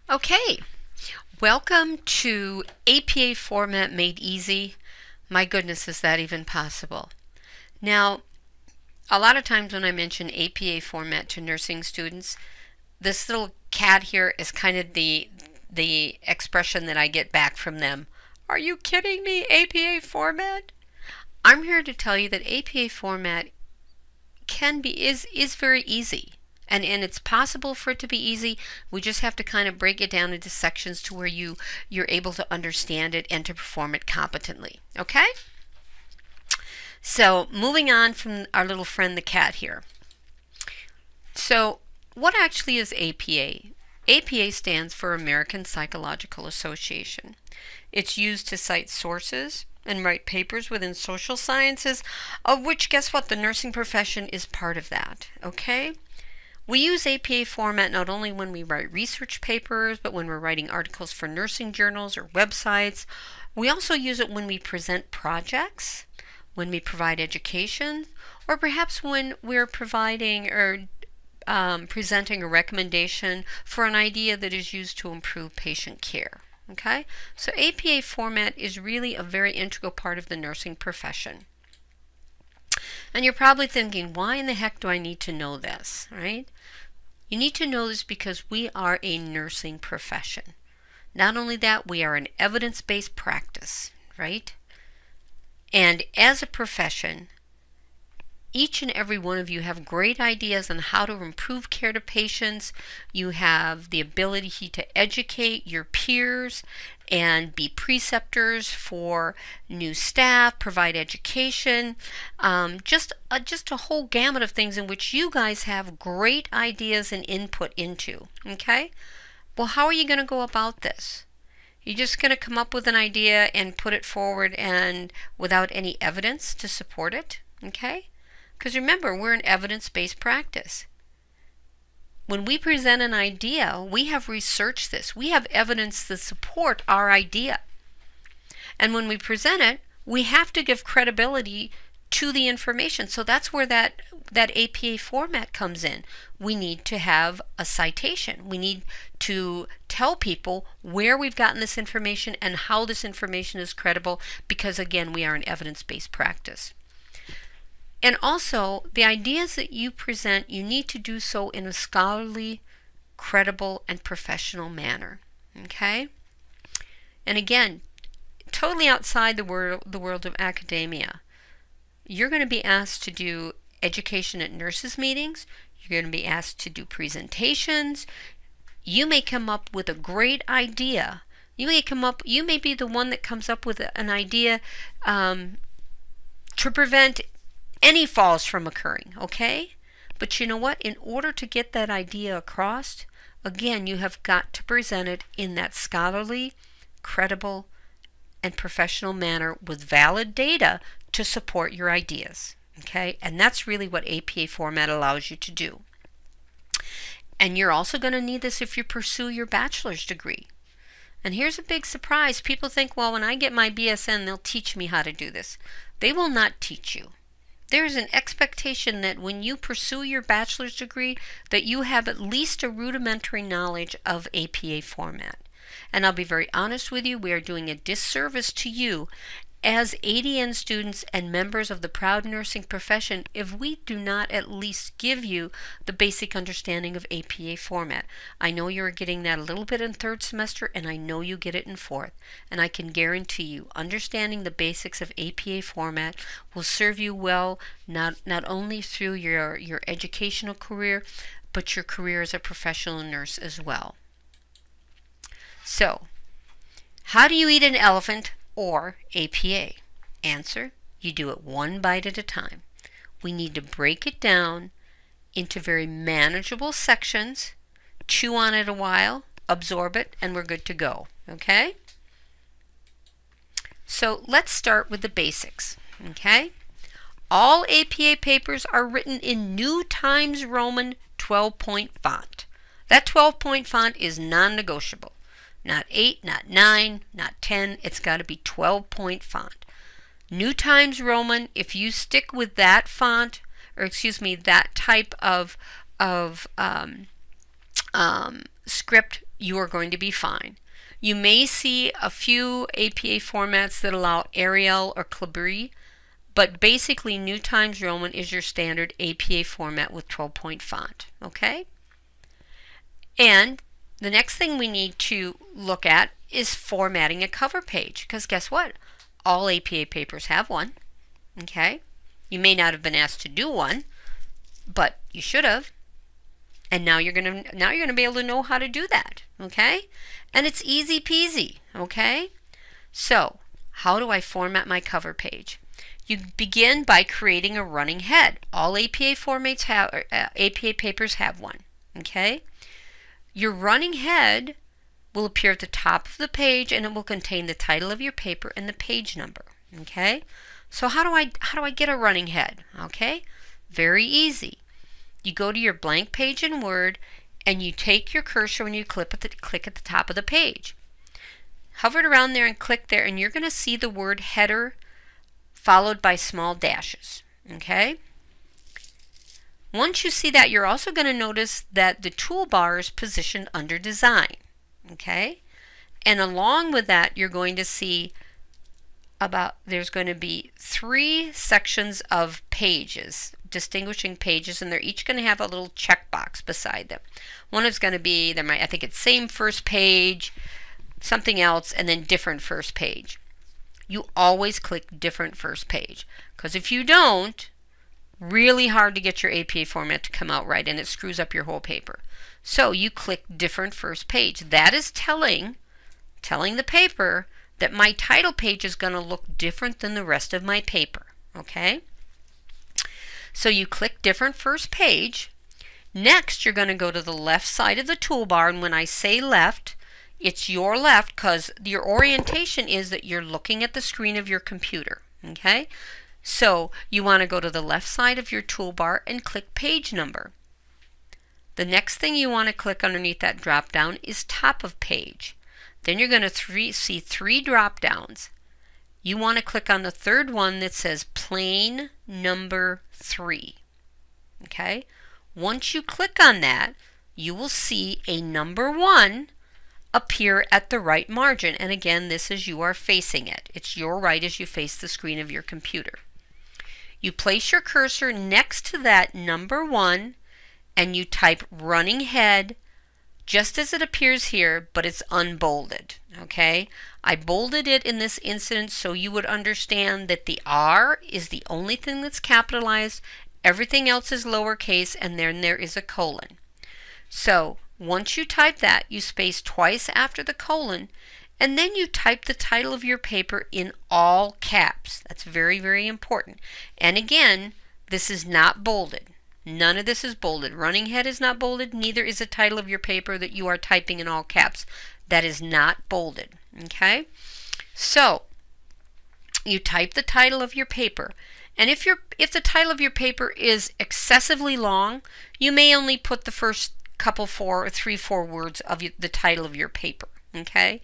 Okay, welcome to APA Format Made Easy. My goodness, is that even possible? Now, a lot of times when I mention APA format to nursing students, this little cat here is kind of the expression that I get back from them. Are you kidding me? APA format? I'm here to tell you that APA format is very easy. And it's possible for it to be easy. We just have to kind of break it down into sections to where you're able to understand it and to perform it competently. Okay? So moving on from our little friend the cat here. So what actually is APA? APA stands for American Psychological Association. It's used to cite sources and write papers within social sciences, of which, guess what, the nursing profession is part of that. Okay? We use APA format not only when we write research papers, but when we're writing articles for nursing journals or websites. We also use it when we present projects, when we provide education, or perhaps when we're providing or presenting a recommendation for an idea that is used to improve patient care. Okay? So APA format is really a very integral part of the nursing profession. And you're probably thinking, why in the heck do I need to know this, right? You need to know this because we are a nursing profession. Not only that, we are an evidence-based practice, right? And as a profession, each and every one of you have great ideas on how to improve care to patients. You have the ability to educate your peers and be preceptors for new staff, provide education, just a whole gamut of things in which you guys have great ideas and input into. Okay? Well, how are you going to go about this? You're just going to come up with an idea and put it forward and without any evidence to support it? Okay? Because remember, we're an evidence-based practice. When we present an idea, we have researched this. We have evidence to support our idea. And when we present it, we have to give credibility to the information. So that's where that APA format comes in. We need to have a citation. We need to tell people where we've gotten this information and how this information is credible because, again, we are an evidence-based practice. And also, the ideas that you present, you need to do so in a scholarly, credible, and professional manner. Okay? And again, totally outside the world of academia. You're going to be asked to do education at nurses' meetings. You're going to be asked to do presentations. You may come up with a great idea. You may be the one that comes up with an idea to prevent any falls from occurring, okay? But you know what? In order to get that idea across, again, you have got to present it in that scholarly, credible, and professional manner with valid data to support your ideas, okay? And that's really what APA format allows you to do. And you're also going to need this if you pursue your bachelor's degree. And here's a big surprise. People think, well, when I get my BSN, they'll teach me how to do this. They will not teach you. There's an expectation that when you pursue your bachelor's degree that you have at least a rudimentary knowledge of APA format. And I'll be very honest with you, we are doing a disservice to you as ADN students and members of the proud nursing profession if we do not at least give you the basic understanding of APA format. I know you're getting that a little bit in third semester, and I know you get it in fourth. And I can guarantee you, understanding the basics of APA format will serve you well, not only through your educational career, but your career as a professional nurse as well. So, how do you eat an elephant or APA? Answer, you do it one bite at a time. We need to break it down into very manageable sections, chew on it a while, absorb it, and we're good to go. Okay? So let's start with the basics. Okay? All APA papers are written in New Times Roman 12-point font. That 12-point font is non-negotiable. Not 8, not 9, not 10. It's got to be 12-point font. New Times Roman, if you stick with that font, or excuse me, that type of script, you are going to be fine. You may see a few APA formats that allow Arial or Calibri, but basically New Times Roman is your standard APA format with 12-point font, okay? And the next thing we need to look at is formatting a cover page, because guess what? All APA papers have one, okay? You may not have been asked to do one, but you should have. And now you're gonna be able to know how to do that, okay? And it's easy peasy, okay? So, how do I format my cover page? You begin by creating a running head. All APA APA papers have one, okay? Your running head will appear at the top of the page, and it will contain the title of your paper and the page number, okay? So how do I get a running head? Okay? Very easy. You go to your blank page in Word, and you take your cursor and you click at the top of the page. Hover it around there and click there, and you're going to see the word header followed by small dashes, okay? Once you see that, you're also going to notice that the toolbar is positioned under Design, okay? And along with that, you're going to see there's going to be 3 sections of pages, distinguishing pages, and they're each going to have a little checkbox beside them. One is going to be, I think it's same first page, something else, and then different first page. You always click different first page, because if you don't, really hard to get your APA format to come out right, and it screws up your whole paper. So you click different first page. That is telling the paper that my title page is going to look different than the rest of my paper, okay? So you click different first page. Next, you're going to go to the left side of the toolbar, and when I say left, it's your left because your orientation is that you're looking at the screen of your computer, okay? So you want to go to the left side of your toolbar and click page number. The next thing you want to click underneath that drop down is top of page. Then you're going to see 3 drop downs. You want to click on the third one that says plain number 3. Okay? Once you click on that, you will see a number 1 appear at the right margin. And again, this is you are facing it. It's your right as you face the screen of your computer. You place your cursor next to that number 1 and you type running head just as it appears here, but it's unbolded, okay? I bolded it in this instance so you would understand that the R is the only thing that's capitalized, everything else is lowercase, and then there is a colon. So once you type that, you space twice after the colon, and then you type the title of your paper in all caps. That's very, very important. And again, this is not bolded. None of this is bolded. Running head is not bolded. Neither is the title of your paper that you are typing in all caps. That is not bolded. Okay? So, you type the title of your paper. And if the title of your paper is excessively long, you may only put the first couple 4 words of the title of your paper. Okay?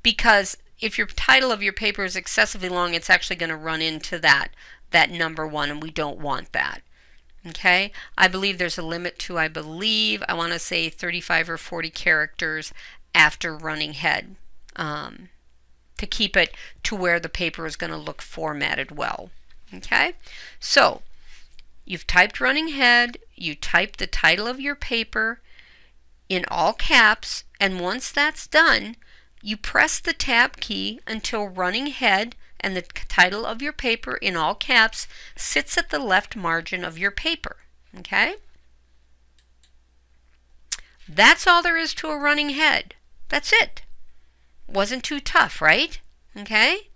Because if your title of your paper is excessively long, it's actually going to run into that number 1, and we don't want that. Okay, I believe there's a limit to, I want to say 35 or 40 characters after running head to keep it to where the paper is going to look formatted well. Okay, so you've typed running head, you typed the title of your paper in all caps, and once that's done, you press the tab key until running head and the title of your paper in all caps sits at the left margin of your paper. Okay? That's all there is to a running head. That's it. Wasn't too tough, right? Okay?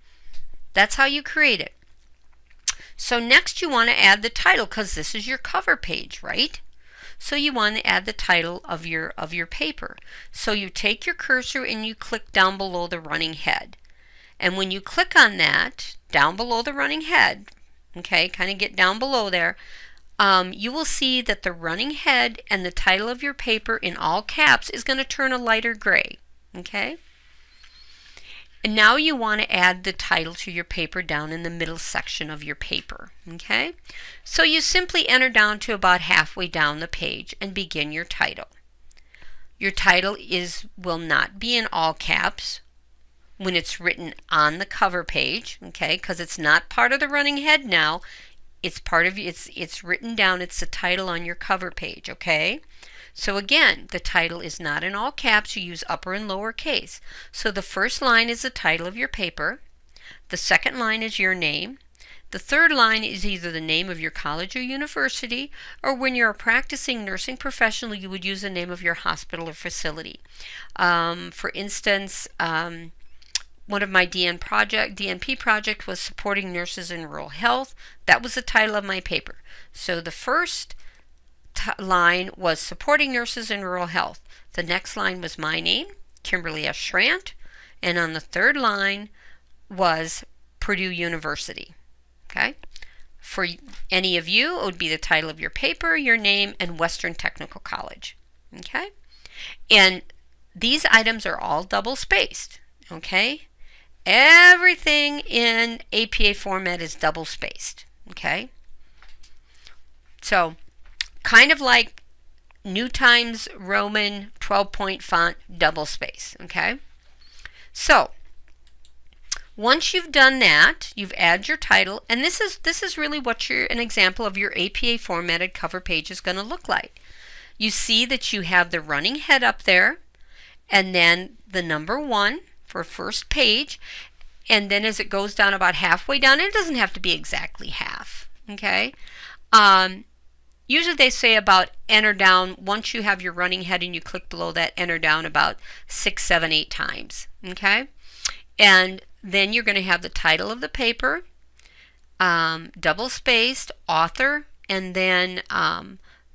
That's how you create it. So next you want to add the title, because this is your cover page, right? So you want to add the title of your paper. So you take your cursor and you click down below the running head. And when you click on that, down below the running head, okay, kind of get down below there, you will see that the running head and the title of your paper in all caps is going to turn a lighter gray, okay? And now you want to add the title to your paper down in the middle section of your paper, okay? So you simply enter down to about halfway down the page and begin your title. Your title will not be in all caps when it's written on the cover page, okay, because it's not part of the running head now. It's part of it's written down. It's the title on your cover page, okay? So again, the title is not in all caps. You use upper and lower case. So the first line is the title of your paper. The second line is your name. The third line is either the name of your college or university, or when you're a practicing nursing professional, you would use the name of your hospital or facility. For instance, one of my DNP project was supporting nurses in rural health. That was the title of my paper. So the first line was supporting nurses in rural health. The next line was my name, Kimberly S. Schrant, and on the third line was Purdue University. Okay? For any of you, it would be the title of your paper, your name, and Western Technical College. Okay? And these items are all double spaced. Okay? Everything in APA format is double spaced. Okay? So, kind of like New Times Roman 12-point font, double space. Okay? So, once you've done that, you've added your title, and this is really what an example of your APA formatted cover page is going to look like. You see that you have the running head up there, and then the number 1 for first page, and then as it goes down about halfway down, it doesn't have to be exactly half. Okay. Usually they say about enter down, once you have your running head and you click below that, enter down about 6, 7, 8 times. Okay. And then you're going to have the title of the paper, double spaced, author, and then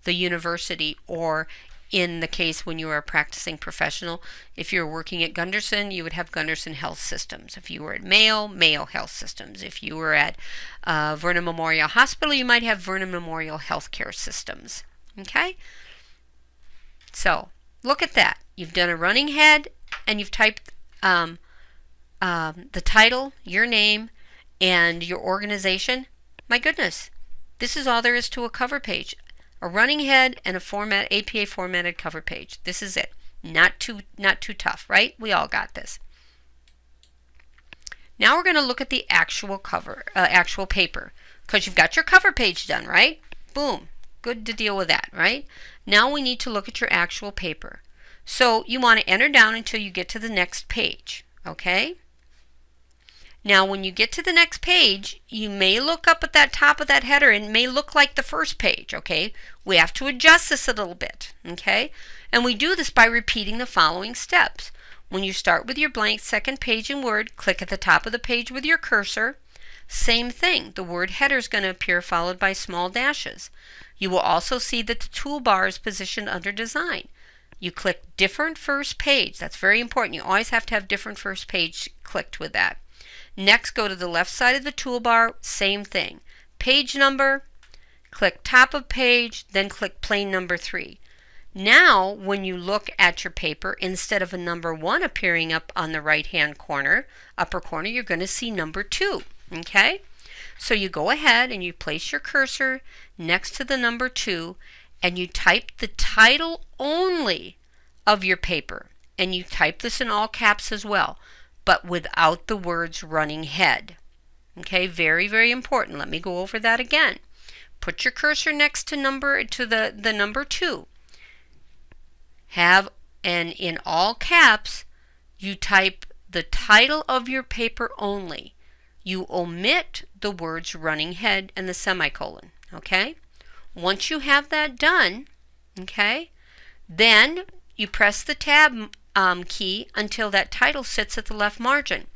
the university, or in the case when you are a practicing professional, if you're working at Gunderson, you would have Gunderson Health Systems. If you were at Mayo, Mayo Health Systems. If you were at Vernon Memorial Hospital, you might have Vernon Memorial Healthcare Systems. Okay? So, look at that. You've done a running head, and you've typed the title, your name, and your organization. My goodness, this is all there is to a cover page. A running head and a APA formatted cover page. This is it. Not too tough, right? We all got this. Now we're going to look at the actual paper, because you've got your cover page done, right? Boom. Good to deal with that, right? Now we need to look at your actual paper. So you want to enter down until you get to the next page, okay? Now, when you get to the next page, you may look up at that top of that header and it may look like the first page, okay? We have to adjust this a little bit, okay? And we do this by repeating the following steps. When you start with your blank second page in Word, click at the top of the page with your cursor. Same thing, the word header is going to appear followed by small dashes. You will also see that the toolbar is positioned under Design. You click Different First Page. That's very important. You always have to have Different First Page clicked with that. Next, go to the left side of the toolbar, same thing. Page number, click top of page, then click plain number 3. Now, when you look at your paper, instead of a number 1 appearing up on the right-hand corner, upper corner, you're going to see number 2, okay? So you go ahead and you place your cursor next to the number 2, and you type the title only of your paper. And you type this in all caps as well, but without the words running head. Okay, very, very important. Let me go over that again. Put your cursor next to the number 2. And in all caps, you type the title of your paper only. You omit the words running head and the semicolon. Okay? Once you have that done, okay, then you press the tab key until that title sits at the left margin.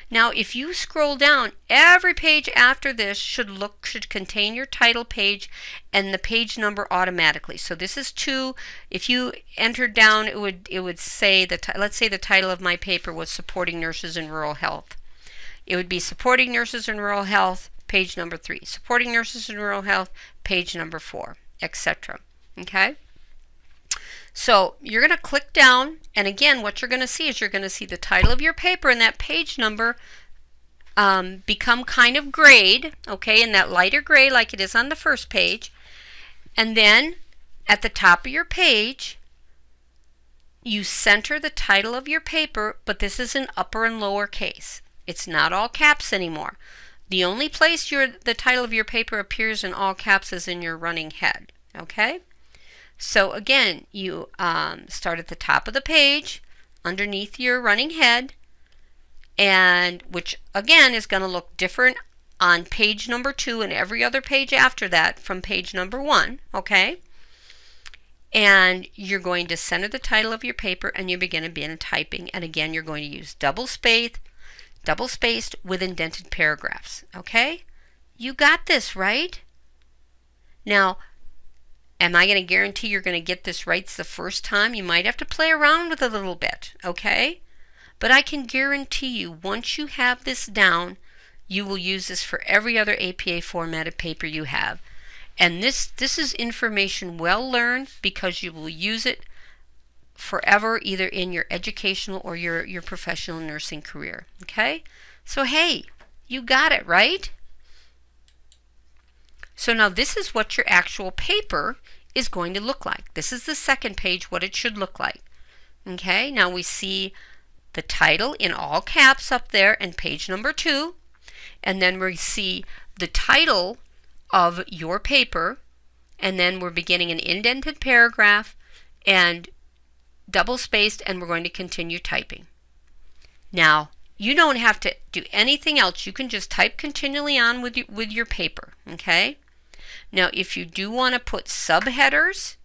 Now, if you scroll down, every page after this should contain your title page and the page number automatically. So this is 2. If you entered down, it would say let's say the title of my paper was Supporting Nurses in Rural Health. It would be Supporting Nurses in Rural Health, page number 3. Supporting Nurses in Rural Health, page number 4, etc. Okay? So you're going to click down, and again, what you're going to see is you're going to see the title of your paper and that page number become kind of grayed, okay, in that lighter gray like it is on the first page. And then at the top of your page, you center the title of your paper, but this is in upper and lower case. It's not all caps anymore. The only place the title of your paper appears in all caps is in your running head. Okay? So again, you start at the top of the page, underneath your running head, and which again is going to look different on page number 2 and every other page after that from page number 1. Okay? And you're going to center the title of your paper and you begin typing. And again, you're going to use double spaced with indented paragraphs. Okay? You got this, right? Now, am I going to guarantee you're going to get this right the first time? You might have to play around with it a little bit, okay? But I can guarantee you, once you have this down, you will use this for every other APA formatted paper you have. And this is information well learned because you will use it forever, either in your educational or your professional nursing career. Okay? So hey, you got it, right? So now this is what your actual paper is going to look like. This is the second page, what it should look like. Okay? Now we see the title in all caps up there in page number 2. And then we see the title of your paper, and then we're beginning an indented paragraph and double spaced, and we're going to continue typing. Now, you don't have to do anything else. You can just type continually on with your paper, okay? Now, if you do want to put subheaders,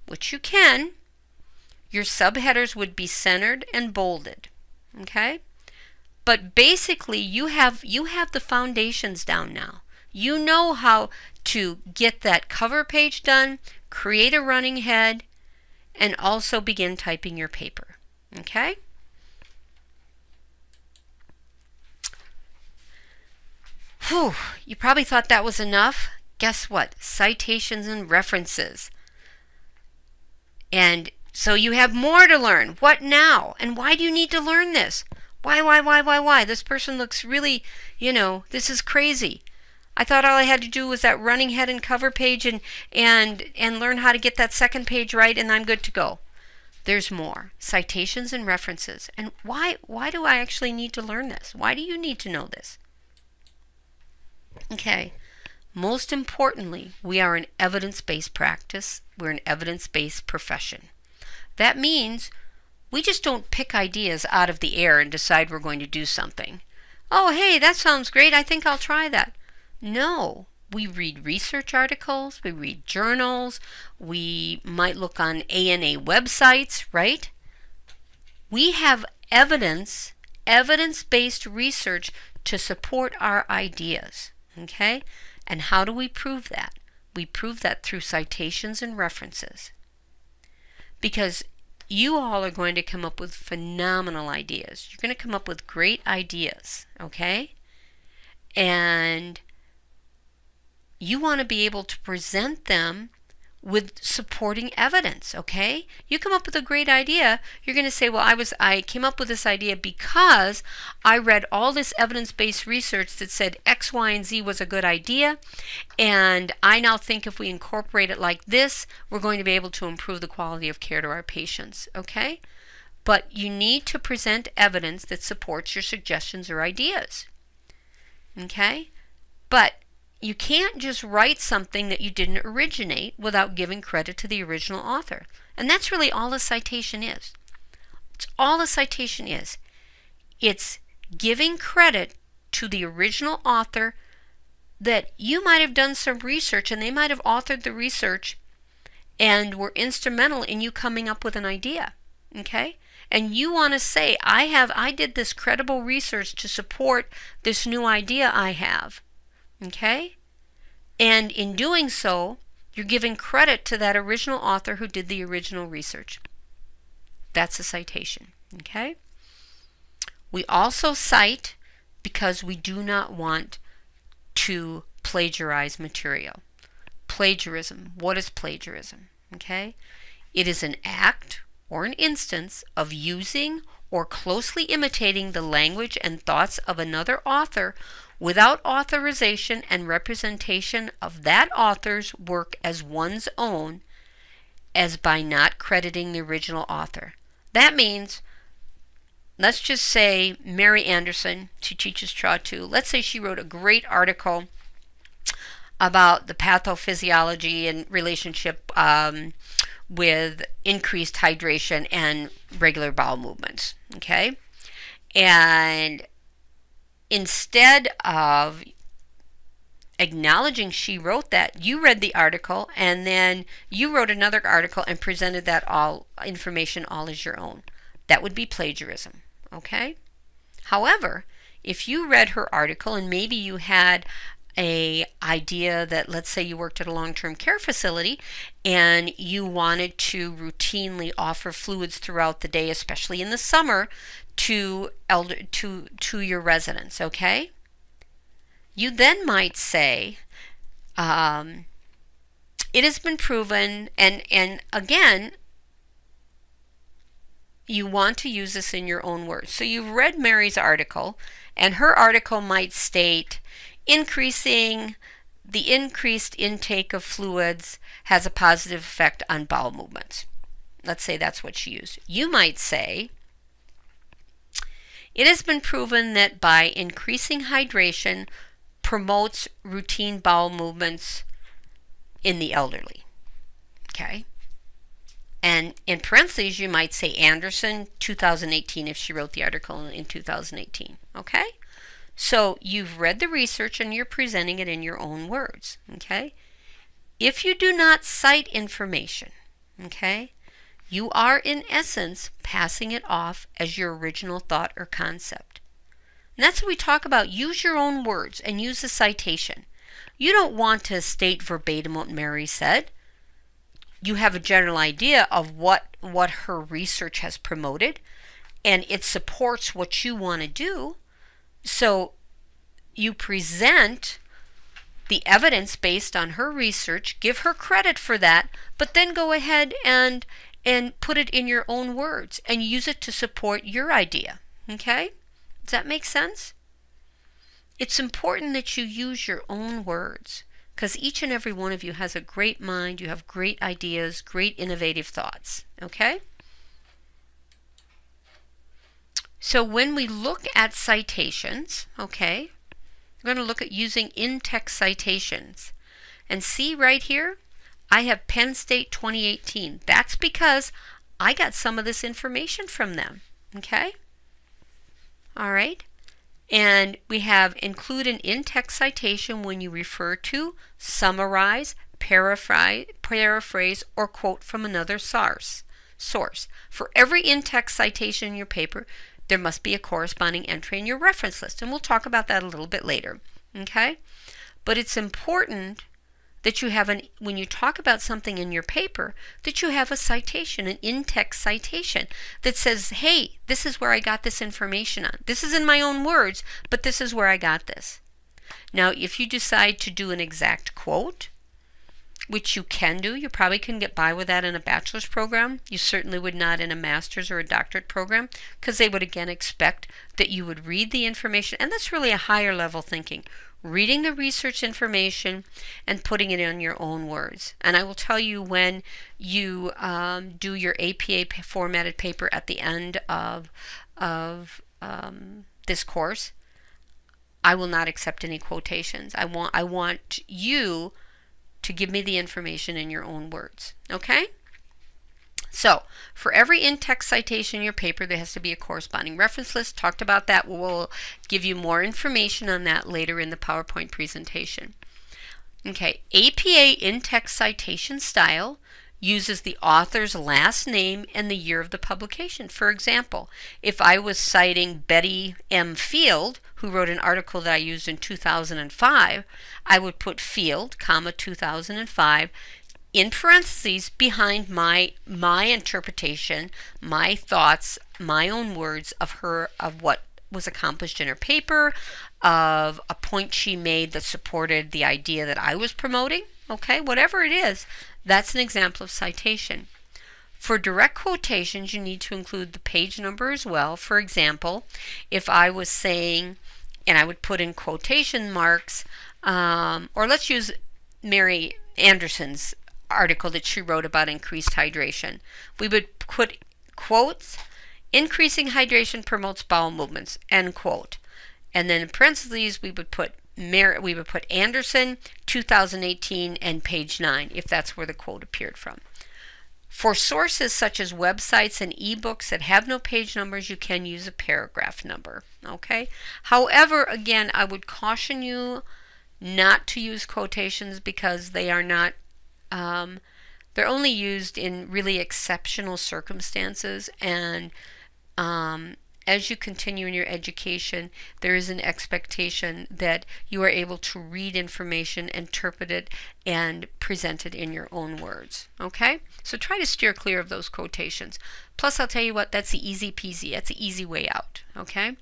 which you can, your subheaders would be centered and bolded, okay? But basically, you have the foundations down now. You know how to get that cover page done, create a running head, and also begin typing your paper. Okay? Whew, you probably thought that was enough. Guess what? Citations and references. And so you have more to learn. What now? And why do you need to learn this? Why? This person looks really, this is crazy. I thought all I had to do was that running head and cover page and learn how to get that second page right, and I'm good to go. There's more. Citations and references. And why do I actually need to learn this? Why do you need to know this? Okay. Most importantly, we are an evidence-based practice. We're an evidence-based profession. That means we just don't pick ideas out of the air and decide we're going to do something. Oh, hey, that sounds great. I think I'll try that. No, we read research articles, we read journals, we might look on ANA websites, right? We have evidence-based research to support our ideas, okay? And how do we prove that? We prove that through citations and references. Because you all are going to come up with phenomenal ideas. You're going to come up with great ideas, okay? And you want to be able to present them with supporting evidence, okay? You come up with a great idea, you're going to say, well, I came up with this idea because I read all this evidence-based research that said X, Y, and Z was a good idea, and I now think if we incorporate it like this, we're going to be able to improve the quality of care to our patients, okay? But you need to present evidence that supports your suggestions or ideas, okay? But you can't just write something that you didn't originate without giving credit to the original author. And that's really all a citation is. It's all a citation is. It's giving credit to the original author that you might have done some research and they might have authored the research and were instrumental in you coming up with an idea. Okay? And you want to say, I did this credible research to support this new idea I have. Okay? And in doing so, you're giving credit to that original author who did the original research. That's a citation. Okay? We also cite because we do not want to plagiarize material. Plagiarism. What is plagiarism? Okay? It is an act or an instance of using or closely imitating the language and thoughts of another author without authorization and representation of that author's work as one's own, as by not crediting the original author. That means, let's just say Mary Anderson, she teaches CHA 2. Let's say she wrote a great article about the pathophysiology and relationship with increased hydration and regular bowel movements. Okay? And instead of acknowledging she wrote that, you read the article and then you wrote another article and presented that all information all as your own. That would be plagiarism. Okay? However, if you read her article and maybe you had a idea that, let's say you worked at a long-term care facility and you wanted to routinely offer fluids throughout the day, especially in the summer, to your residents, okay? You then might say, it has been proven, and again, you want to use this in your own words. So you've read Mary's article, and her article might state, the increased intake of fluids has a positive effect on bowel movements. Let's say that's what she used. You might say, it has been proven that by increasing hydration promotes routine bowel movements in the elderly. Okay? And in parentheses, you might say Anderson, 2018, if she wrote the article in 2018. Okay? So you've read the research and you're presenting it in your own words. Okay? If you do not cite information, okay, you are in essence passing it off as your original thought or concept. And that's what we talk about. Use your own words and use a citation. You don't want to state verbatim what Mary said. You have a general idea of what her research has promoted, and it supports what you want to do. So you present the evidence based on her research, give her credit for that, but then go ahead and put it in your own words and use it to support your idea. Okay? Does that make sense? It's important that you use your own words, because each and every one of you has a great mind, you have great ideas, great innovative thoughts. Okay? So when we look at citations, okay, we're going to look at using in-text citations. And see right here, I have Penn State 2018. That's because I got some of this information from them. Okay? All right? And we have include an in-text citation when you refer to, summarize, paraphrase, or quote from another source. For every in-text citation in your paper, there must be a corresponding entry in your reference list. And we'll talk about that a little bit later. Okay? But it's important that you have when you talk about something in your paper, that you have a citation, an in-text citation that says, hey, this is where I got this information on. This is in my own words, but this is where I got this. Now, if you decide to do an exact quote, which you can do, you probably can get by with that in a bachelor's program. You certainly would not in a master's or a doctorate program, because they would again expect that you would read the information, and that's really a higher level thinking. Reading the research information and putting it in your own words. And I will tell you, when you do your APA formatted paper at the end of this course, I will not accept any quotations. I want you to give me the information in your own words. Okay? So, for every in-text citation in your paper, there has to be a corresponding reference list. Talked about that. We'll give you more information on that later in the PowerPoint presentation. Okay, APA in-text citation style uses the author's last name and the year of the publication. For example, if I was citing Betty M. Field, who wrote an article that I used in 2005, I would put Field, 2005, in parentheses behind my interpretation, my thoughts, my own words of what was accomplished in her paper, of a point she made that supported the idea that I was promoting. Okay, whatever it is, that's an example of citation. For direct quotations, you need to include the page number as well. For example, if I was saying, and I would put in quotation marks, or let's use Mary Anderson's article that she wrote about increased hydration. We would put quotes, increasing hydration promotes bowel movements, end quote. And then in parentheses, we would put Anderson, 2018, and page 9, if that's where the quote appeared from. For sources such as websites and ebooks that have no page numbers, you can use a paragraph number. Okay? However, again, I would caution you not to use quotations because they are not, they're only used in really exceptional circumstances, and as you continue in your education, there is an expectation that you are able to read information, interpret it, and present it in your own words. Okay? So try to steer clear of those quotations. Plus, I'll tell you what, that's the easy peasy. That's the easy way out. Okay?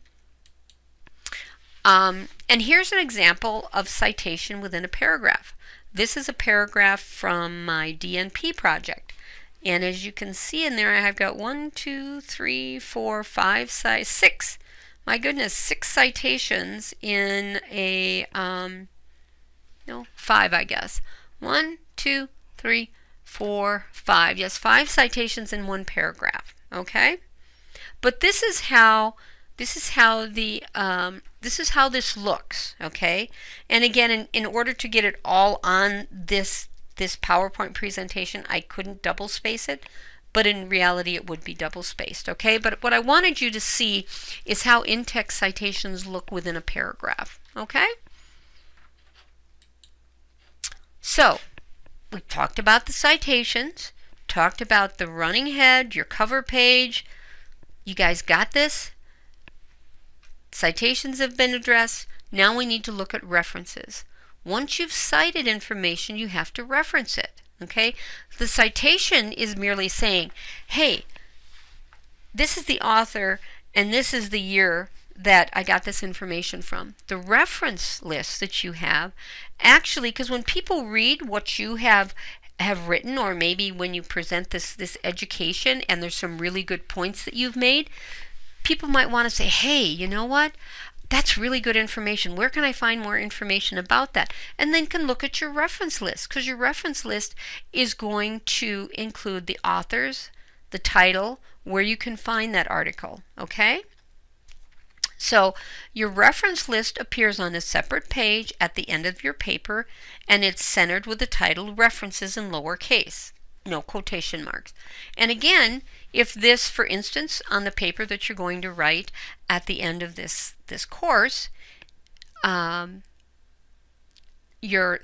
And here's an example of citation within a paragraph. This is a paragraph from my DNP project. And as you can see in there, I've got 6. My goodness, 6 citations in a, 5, I guess. 1, 2, 3, 4, 5. Yes, 5 citations in one paragraph. Okay? But this is how this looks. Okay? And again, in order to get it all on this PowerPoint presentation, I couldn't double space it, but in reality it would be double spaced. Okay, but what I wanted you to see is how in-text citations look within a paragraph. Okay, so we talked about the citations, talked about the running head, your cover page. You guys got this? Citations have been addressed. Now we need to look at references. Once you've cited information, you have to reference it. Okay? The citation is merely saying, hey, this is the author and this is the year that I got this information from. The reference list that you have, actually, because when people read what you have written, or maybe when you present this education and there's some really good points that you've made, people might want to say, hey, you know what? That's really good information. Where can I find more information about that? And then can look at your reference list, because your reference list is going to include the authors, the title, where you can find that article. Okay? So your reference list appears on a separate page at the end of your paper, and it's centered with the title References in lowercase, no quotation marks. And again, if this, for instance, on the paper that you're going to write at the end of this course, your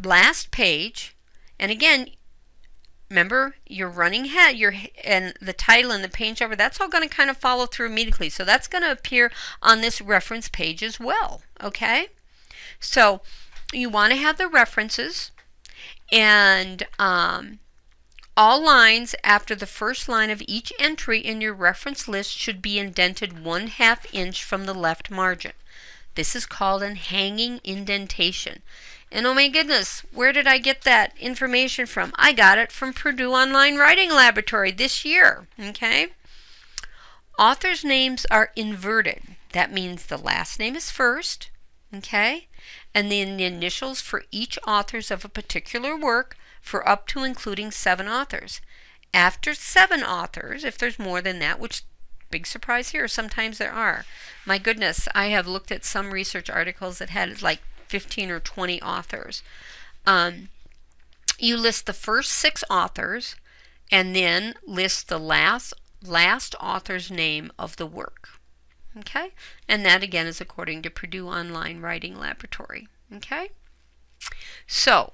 last page, and again, remember your running head, and the title and the page number, that's all going to kind of follow through immediately. So that's going to appear on this reference page as well. Okay? So you want to have the references, and all lines after the first line of each entry in your reference list should be indented 1/2 inch from the left margin. This is called a hanging indentation. And oh my goodness, where did I get that information from? I got it from Purdue Online Writing Laboratory this year. Okay? Authors' names are inverted. That means the last name is first. Okay? And then the initials for each authors of a particular work, for up to including 7 authors. After 7 authors, if there's more than that, which, big surprise here, sometimes there are. My goodness, I have looked at some research articles that had like 15 or 20 authors. You list the first 6 authors and then list the last author's name of the work. Okay? And that again is according to Purdue Online Writing Laboratory. Okay? So,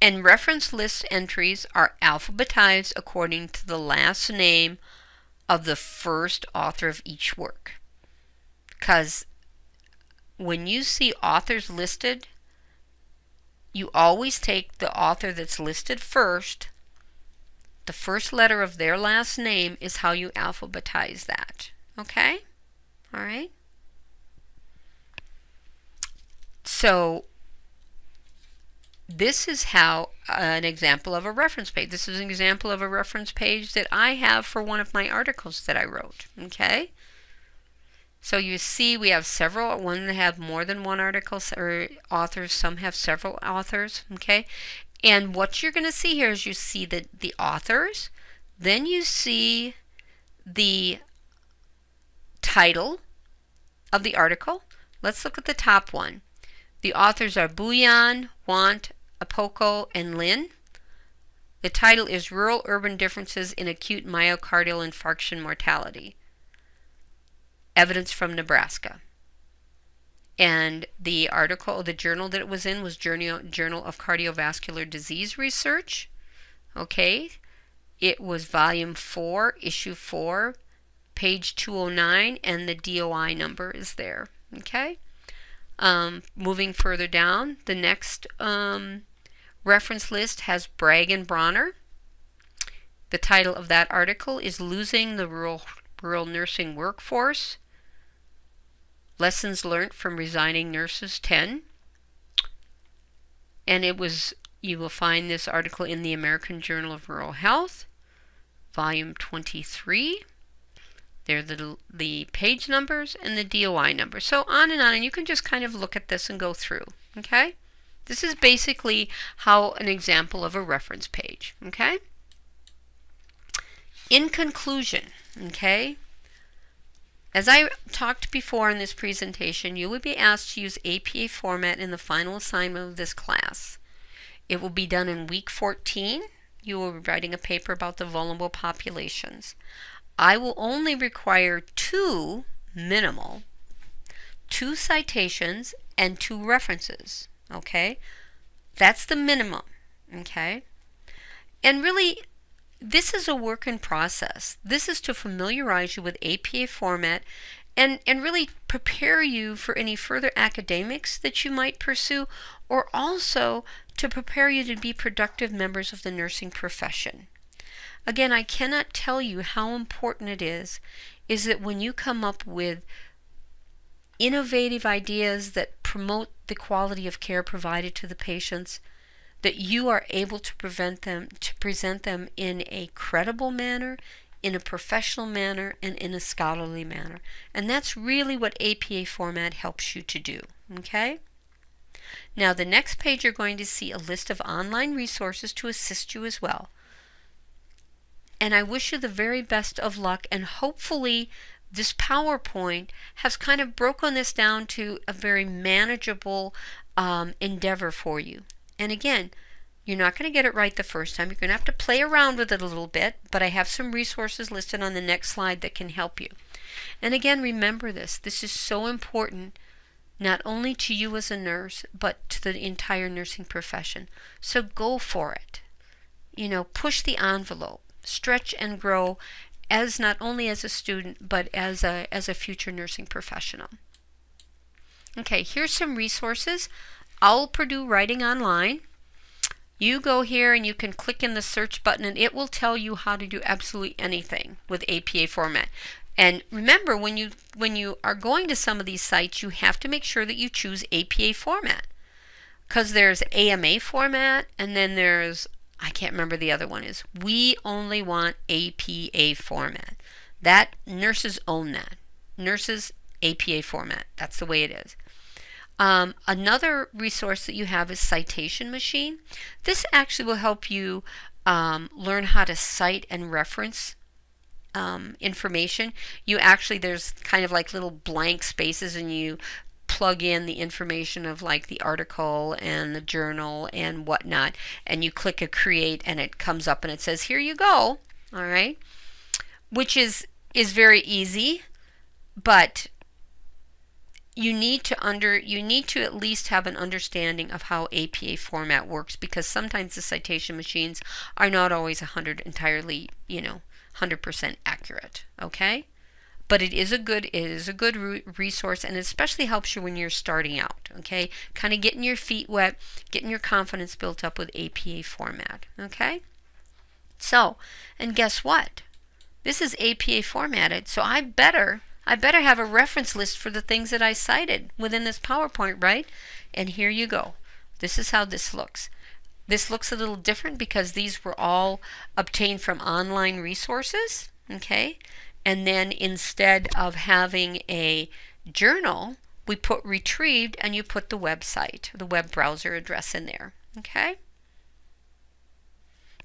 and reference list entries are alphabetized according to the last name of the first author of each work. Because when you see authors listed, you always take the author that's listed first. The first letter of their last name is how you alphabetize that. Okay? All right? So, this is how an example of a reference page. This is an example of a reference page that I have for one of my articles that I wrote. Okay? So you see we have several, one that have more than one article or authors, some have several authors. Okay? And what you're going to see here is you see the authors, Then you see the title of the article. Let's look at the top one. The authors are Bhuyan, Want, Apoko, and Lin. The title is Rural-Urban Differences in Acute Myocardial Infarction Mortality. Evidence from Nebraska. And the article, the journal that it was in was Journal of Cardiovascular Disease Research. Okay. It was volume 4, issue 4, page 209, and the DOI number is there. Okay. Moving further down, the next reference list has Bragg and Bronner. The title of that article is Losing the Rural Nursing Workforce. Lessons Learned from Resigning Nurses 10. And you will find this article in the American Journal of Rural Health, volume 23. There are the page numbers and the DOI number. So on, and you can just kind of look at this and go through. Okay? This is basically how an example of a reference page. Okay? In conclusion, okay, as I talked before in this presentation, you will be asked to use APA format in the final assignment of this class. It will be done in week 14. You will be writing a paper about the vulnerable populations. I will only require 2 citations and 2 references. Okay? That's the minimum. Okay? And really, this is a work in process. This is to familiarize you with APA format and really prepare you for any further academics that you might pursue, or also to prepare you to be productive members of the nursing profession. Again, I cannot tell you how important it is that when you come up with innovative ideas that promote the quality of care provided to the patients, that you are able to present them in a credible manner, in a professional manner, and in a scholarly manner. And that's really what APA format helps you to do. Okay? Now, the next page you're going to see a list of online resources to assist you as well. And I wish you the very best of luck, and hopefully this PowerPoint has kind of broken this down to a very manageable endeavor for you. And again, you're not going to get it right the first time. You're going to have to play around with it a little bit, but I have some resources listed on the next slide that can help you. And again, remember this. This is so important, not only to you as a nurse, but to the entire nursing profession. So go for it. You know, push the envelope. Stretch and grow, as not only as a student, but as a future nursing professional. Okay, here's some resources. Owl Purdue Writing Online. You go here and you can click in the search button and it will tell you how to do absolutely anything with APA format. And remember, when you are going to some of these sites, you have to make sure that you choose APA format, because there's AMA format, and then there's, I can't remember the other one is. We only want APA format. That nurses own that. Nurses APA format. That's the way it is. Another resource that you have is Citation Machine. This actually will help you learn how to cite and reference information. There's kind of like little blank spaces, and you plug in the information of like the article and the journal and whatnot, and you click a create and it comes up and it says, here you go. All right, which is very easy, but you need to at least have an understanding of how APA format works, because sometimes the citation machines are not always 100% accurate. Okay? But it is a good resource, and it especially helps you when you're starting out. Okay? Kind of getting your feet wet, getting your confidence built up with APA format. Okay? So, and guess what? This is APA formatted, so I better have a reference list for the things that I cited within this PowerPoint, right? And here you go. This is how this looks. This looks a little different because these were all obtained from online resources, okay? And then instead of having a journal, we put retrieved, and you put the website, the web browser address in there, okay?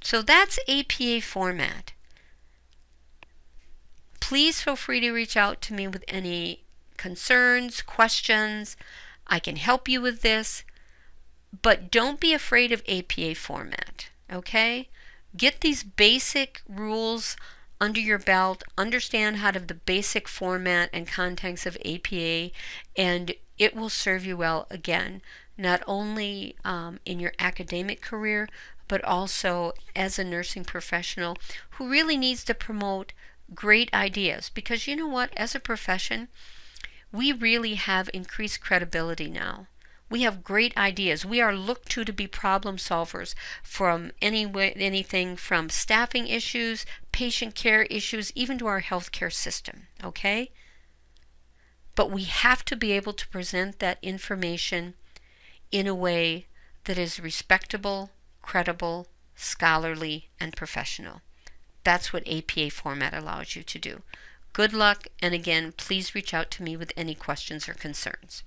So that's APA format. Please feel free to reach out to me with any concerns, questions. I can help you with this, but don't be afraid of APA format, okay? Get these basic rules under your belt, understand how to the basic format and contents of APA, and it will serve you well, again, not only in your academic career, but also as a nursing professional who really needs to promote great ideas. Because you know what, as a profession, we really have increased credibility now. We have great ideas. We are looked to be problem solvers from anything from staffing issues, patient care issues, even to our healthcare system, okay? But we have to be able to present that information in a way that is respectable, credible, scholarly, and professional. That's what APA format allows you to do. Good luck, and again, please reach out to me with any questions or concerns.